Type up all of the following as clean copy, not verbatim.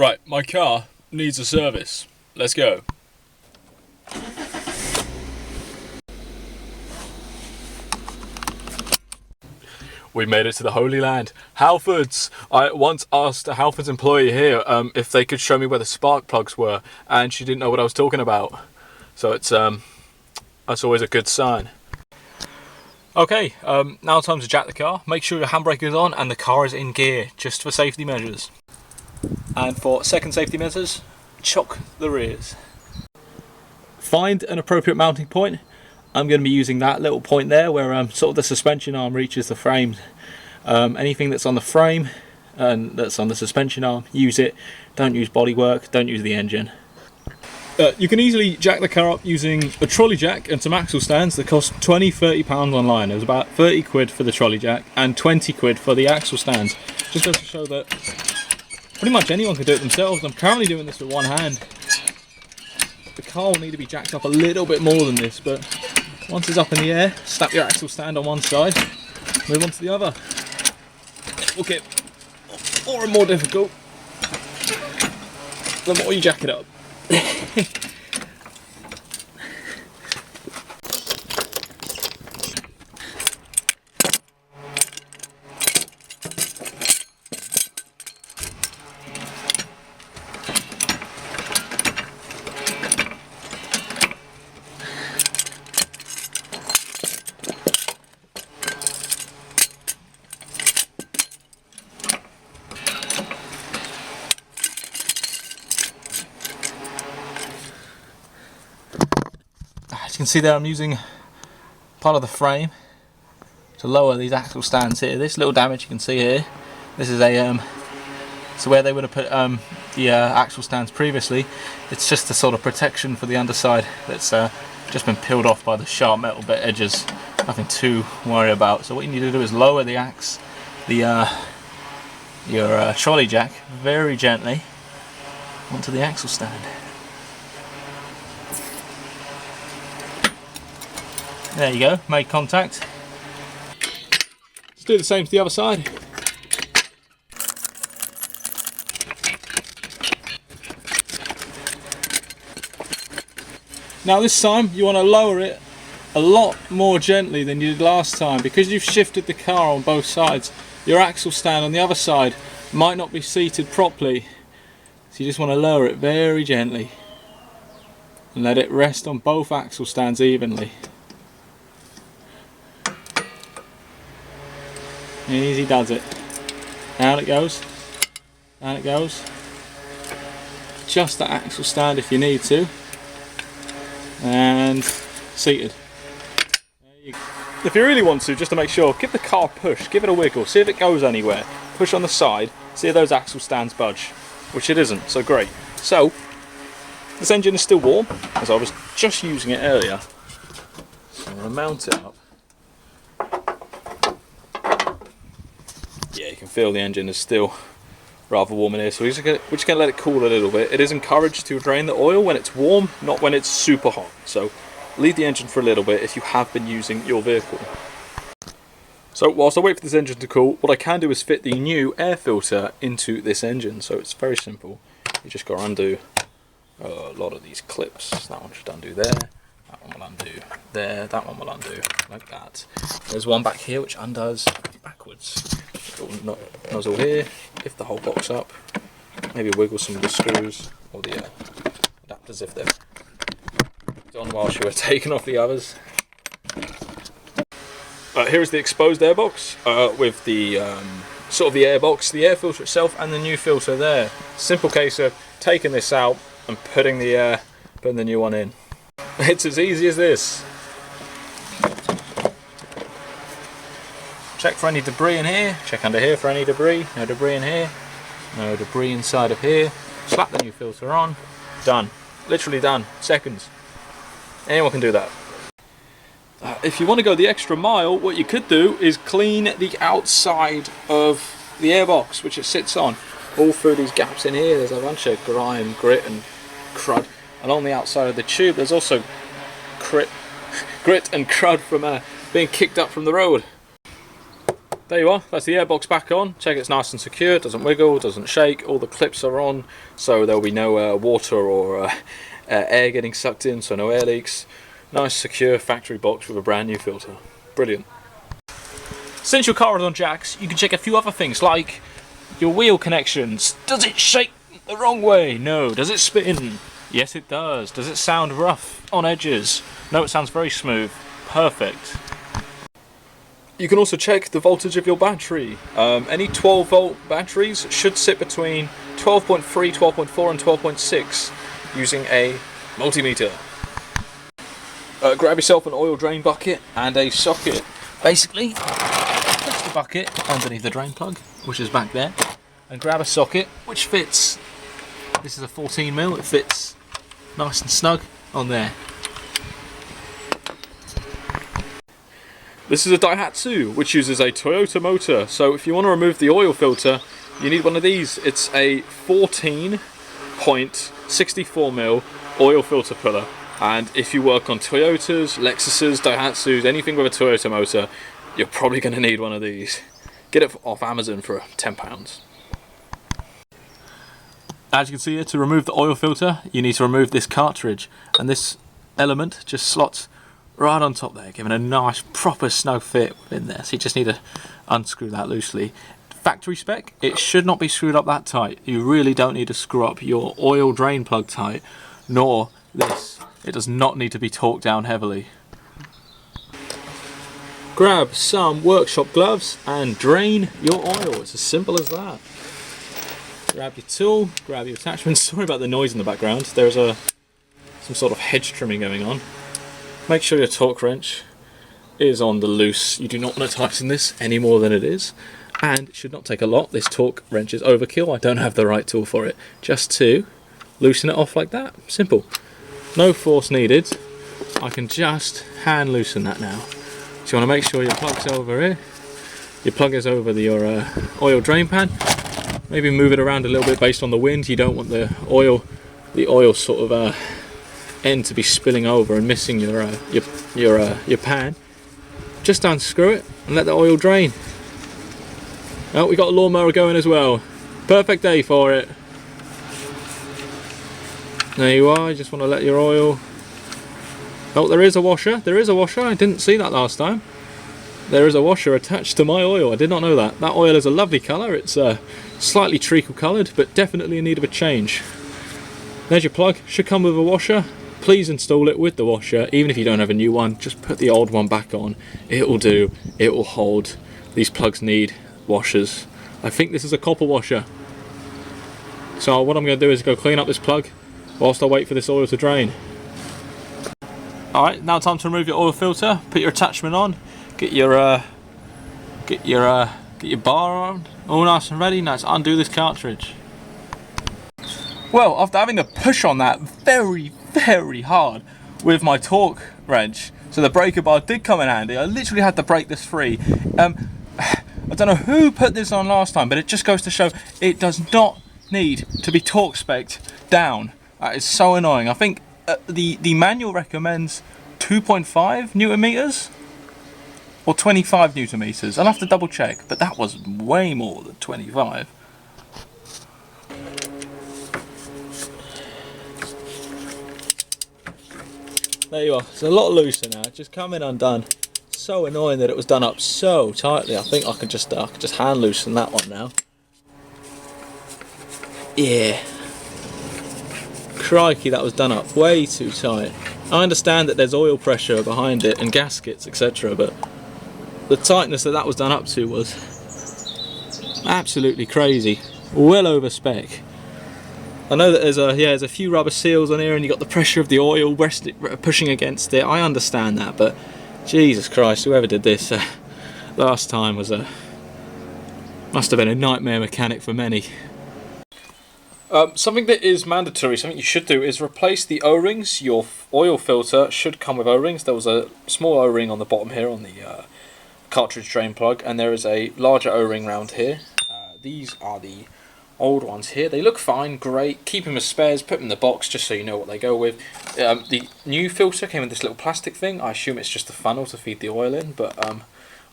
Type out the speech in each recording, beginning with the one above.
Right, my car needs a service. Let's go. We made it to the Holy Land, Halfords. I once asked a Halfords employee here if they could show me where the spark plugs were, and she didn't know what I was talking about. So it's that's always a good sign. Okay, now time to jack the car. Make sure your handbrake is on and the car is in gear, just for safety measures. And for second safety measures, chock the rears. Find an appropriate mounting point. I'm going to be using that little point there where sort of the suspension arm reaches the frame. Anything that's on the frame and that's on the suspension arm, use it. Don't use bodywork, don't use the engine. You can easily jack the car up using a trolley jack and some axle stands that cost £20–30 online. It was about 30 quid for the trolley jack and 20 quid for the axle stands. Just goes to show that pretty much anyone can do it themselves. I'm currently doing this with one hand. The car will need to be jacked up a little bit more than this, but once it's up in the air, snap your axle stand on one side, move on to the other. Okay, more and more difficult the more you jack it up. As you can see there, I'm using part of the frame to lower these axle stands here. This little damage you can see here, this is a so where they would have put the axle stands previously. It's just a sort of protection for the underside that's just been peeled off by the sharp metal bit edges. Nothing to worry about. So what you need to do is lower the your trolley jack very gently onto the axle stand. There you go, made contact. Let's do the same to the other side. Now this time you want to lower it a lot more gently than you did last time, because you've shifted the car on both sides. Your axle stand on the other side might not be seated properly, so you just want to lower it very gently and let it rest on both axle stands evenly. Easy does it. Down it goes. Down it goes. Adjust the axle stand if you need to. And seated. There you go. If you really want to, just to make sure, give the car a push, give it a wiggle, see if it goes anywhere. Push on the side, see if those axle stands budge. Which it isn't, so great. So, this engine is still warm, as I was just using it earlier. So I'm going to mount it up. Yeah, you can feel the engine is still rather warm in here, so we're just going to let it cool a little bit. It is encouraged to drain the oil when it's warm, not when it's super hot. So leave the engine for a little bit if you have been using your vehicle. So whilst I wait for this engine to cool, what I can do is fit the new air filter into this engine. So it's very simple. You just got to undo a lot of these clips. That one should undo there. That one will undo there. That one will undo like that. There's one back here which undoes backwards. Little nozzle here. Lift the whole box up. Maybe wiggle some of the screws or the adapters if they're done whilst you were taking off the others. Here is the exposed airbox with the sort of the airbox, the air filter itself, and the new filter there. Simple case of taking this out and putting the new one in. It's as easy as this. Check for any debris in here. Check under here for any debris. No debris in here. No debris inside of here. Slap the new filter on. Done. Literally done. Seconds. Anyone can do that. If you want to go the extra mile, what you could do is clean the outside of the airbox which it sits on. All through these gaps in here, there's a bunch of grime, grit and crud. Along the outside of the tube there's also grit and crud from being kicked up from the road. There you are, that's the airbox back on. Check it's nice and secure, doesn't wiggle, doesn't shake, all the clips are on, so there'll be no water or air getting sucked in, so no air leaks. Nice secure factory box with a brand new filter. Brilliant. Since your car is on jacks, you can check a few other things like your wheel connections. Does it shake the wrong way? No. Does it spin? Yes it does. Does it sound rough on edges? No, it sounds very smooth. Perfect. You can also check the voltage of your battery. Any 12 volt batteries should sit between 12.3, 12.4 and 12.6 using a multimeter. Grab yourself an oil drain bucket and a socket. Basically, place the bucket underneath the drain plug, which is back there, and grab a socket which fits. This is a 14mm, it fits nice and snug on there. This is a Daihatsu, which uses a Toyota motor, so if you want to remove the oil filter, you need one of these. It's a 14.64mm oil filter puller, and if you work on Toyotas, Lexuses, Daihatsus, anything with a Toyota motor, you're probably going to need one of these. Get it off Amazon for £10. As you can see here, to remove the oil filter, you need to remove this cartridge, and this element just slots right on top there, giving a nice proper snug fit in there. So you just need to unscrew that loosely. Factory spec, it should not be screwed up that tight. You really don't need to screw up your oil drain plug tight, nor this. It does not need to be torqued down heavily. Grab some workshop gloves and drain your oil. It's as simple as that. Grab your tool, grab your attachments. Sorry about the noise in the background. There's some sort of hedge trimming going on. Make sure your torque wrench is on the loose. You do not want to tighten this any more than it is, and it should not take a lot. This torque wrench is overkill. I don't have the right tool for it. Just to loosen it off like that. Simple. No force needed. I can just hand loosen that now. So you want to make sure your plug's over here. Your plug is over your oil drain pan. Maybe move it around a little bit based on the wind. You don't want the oil sort of end to be spilling over and missing your pan. Just unscrew it and let the oil drain. Oh, we got a lawnmower going as well. Perfect day for it. There you are. You just want to let your oil. Oh, there is a washer. There is a washer. I didn't see that last time. There is a washer attached to my oil. I did not know that. That oil is a lovely colour. It's slightly treacle coloured, but definitely in need of a change. There's your plug. Should come with a washer. Please install it with the washer. Even if you don't have a new one, just put the old one back on. It will do. It will hold. These plugs need washers. I think this is a copper washer. So what I'm going to do is go clean up this plug whilst I wait for this oil to drain. Alright, now time to remove your oil filter. Put your attachment on. Get your bar on. All nice and ready. Now let's undo this cartridge. Well, after having to push on that very hard with my torque wrench, so the breaker bar did come in handy. I literally had to break this free. I don't know who put this on last time, but it just goes to show it does not need to be torque spec'd down. That is so annoying. I think the manual recommends 2.5 newton meters or 25 newton meters. I'll have to double check, but that was way more than 25. There you are. It's a lot looser now. It's just coming undone. So annoying that it was done up so tightly. I think I could just hand loosen that one now. Yeah. Crikey, that was done up way too tight. I understand that there's oil pressure behind it and gaskets, etc., but the tightness that was done up to was absolutely crazy. Well over spec. I know that there's a few rubber seals on here, and you got the pressure of the oil pushing against it. I understand that, but Jesus Christ, whoever did this last time must have been a nightmare mechanic for many. Something that is mandatory, something you should do, is replace the O-rings. Your oil filter should come with O-rings. There was a small O-ring on the bottom here on the cartridge drain plug, and there is a larger O-ring round here. These are the old ones here. They look fine, great. Keep them as spares, put them in the box just so you know what they go with. The new filter came with this little plastic thing. I assume it's just a funnel to feed the oil in, but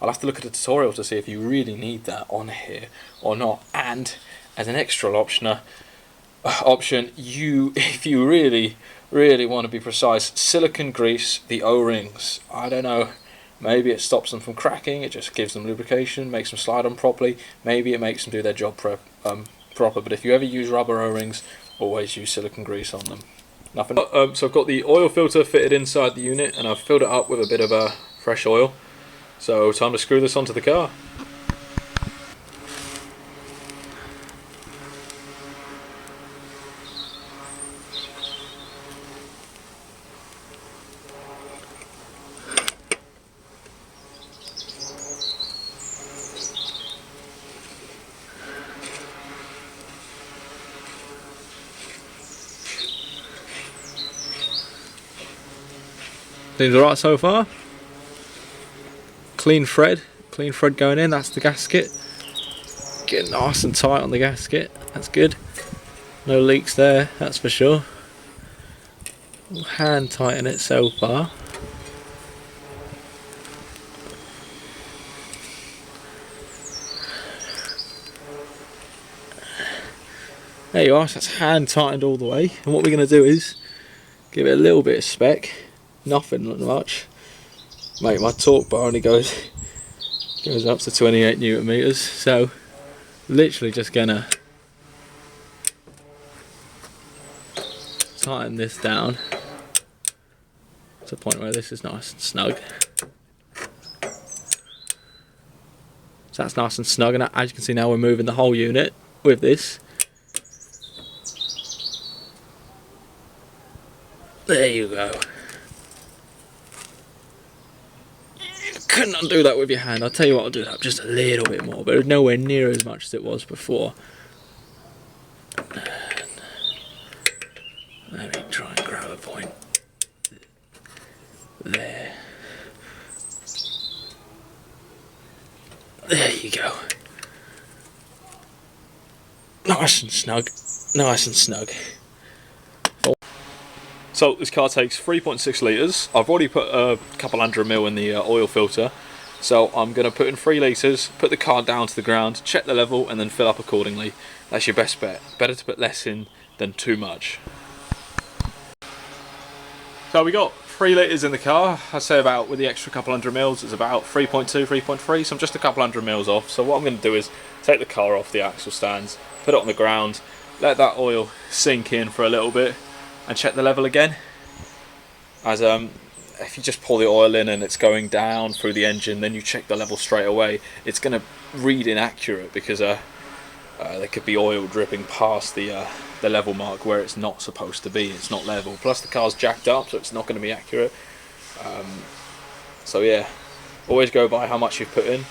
I'll have to look at a tutorial to see if you really need that on here or not. And as an extra option, if you really want to be precise, silicone grease the O-rings. I don't know, maybe it stops them from cracking, it just gives them lubrication, makes them slide on properly, maybe it makes them do their job proper, but if you ever use rubber O-rings, always use silicone grease on them. Nothing. So I've got the oil filter fitted inside the unit, and I've filled it up with a bit of fresh oil. So time to screw this onto the car. Seems alright so far. Clean thread going in, that's the gasket. Getting nice and tight on the gasket, that's good. No leaks there, that's for sure. We'll hand tighten it so far. There you are, so that's hand tightened all the way. And what we're going to do is give it a little bit of spec. Nothing much. Mate, my torque bar only goes up to 28 Newton meters, so literally just gonna tighten this down to the point where this is nice and snug. So that's nice and snug, and as you can see now we're moving the whole unit with this. There you go. Couldn't undo that with your hand. I'll tell you what, I'll do that just a little bit more, but it's nowhere near as much as it was before. Let me try and grab a point. There. There you go. Nice and snug. Nice and snug. So this car takes 3.6 litres. I've already put a couple 100ml in the oil filter. So I'm going to put in 3 litres, put the car down to the ground, check the level and then fill up accordingly. That's your best bet. Better to put less in than too much. So we got 3 litres in the car. I'd say about, with the extra couple 100ml, it's about 3.2, 3.3. So I'm just a couple 100ml off. So what I'm going to do is take the car off the axle stands, put it on the ground, let that oil sink in for a little bit, and check the level again. As if you just pour the oil in and it's going down through the engine, then you check the level straight away, it's going to read inaccurate because there could be oil dripping past the level mark where it's not supposed to be. It's not level. Plus the car's jacked up, so it's not going to be accurate. So yeah, always go by how much you've put in.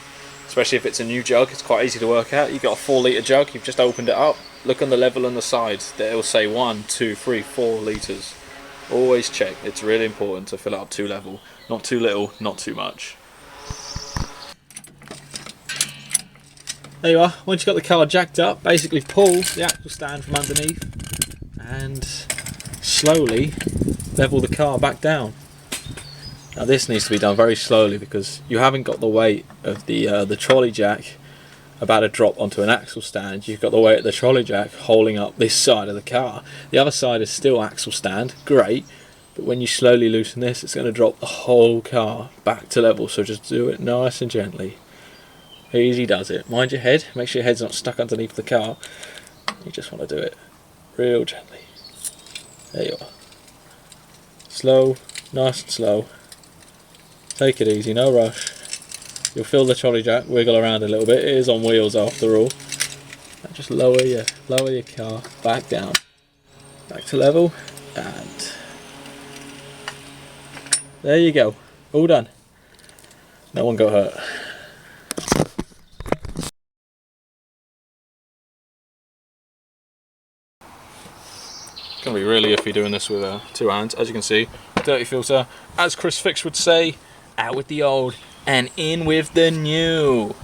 Especially if it's a new jug, it's quite easy to work out. You've got a 4 litre jug, you've just opened it up. Look on the level on the sides, it'll say 1, 2, 3, 4 litres. Always check, it's really important to fill it up to level. Not too little, not too much. There you are, once you've got the car jacked up, basically pull the axle stand from underneath and slowly level the car back down. Now this needs to be done very slowly because you haven't got the weight of the trolley jack about to drop onto an axle stand. You've got the weight of the trolley jack holding up this side of the car. The other side is still axle stand, great, but when you slowly loosen this, it's going to drop the whole car back to level, so just do it nice and gently. Easy does it. Mind your head, make sure your head's not stuck underneath the car. You just want to do it real gently. There you are. Slow, nice and slow. Take it easy, no rush. You'll feel the trolley jack wiggle around a little bit. It is on wheels after all. And just lower your car back down, back to level, and there you go. All done. No one got hurt. It's gonna be really iffy doing this with 2 hands. As you can see, dirty filter. As Chris Fix would say, out with the old and in with the new.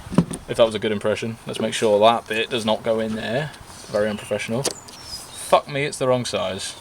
If that was a good impression, let's make sure that bit does not go in there. Very unprofessional. Fuck me, it's the wrong size.